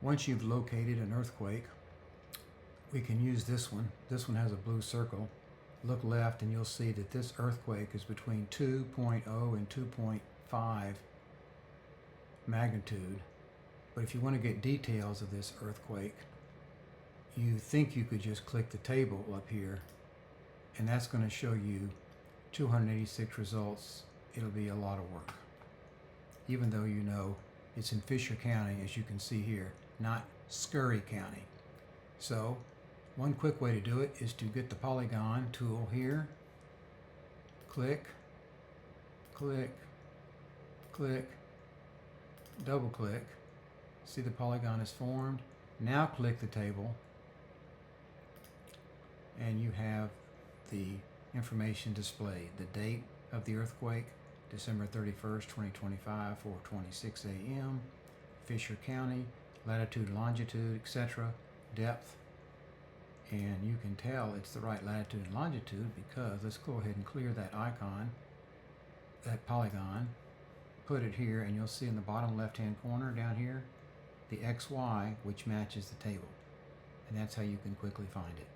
Once you've located an earthquake, we can use this one. This one has a blue circle. Look left and you'll see that this earthquake is between 2.0 and 2.5 magnitude. But if you want to get details of this earthquake, you think you could just click the table up here, and that's going to show you 286 results. It'll be a lot of work, even though you know it's in Fisher County, as you can see here, not Scurry County. So one quick way to do it is to get the polygon tool here, click, click, click, double click. See, the polygon is formed. Now click the table and you have the information displayed. The date of the earthquake, December 31st, 2025, 4:26 a.m. Fisher County, latitude, longitude, etc., depth. And you can tell it's the right latitude and longitude because let's go ahead and clear that icon, that polygon, put it here, and you'll see in the bottom left-hand corner down here, the XY, which matches the table. And that's how you can quickly find it.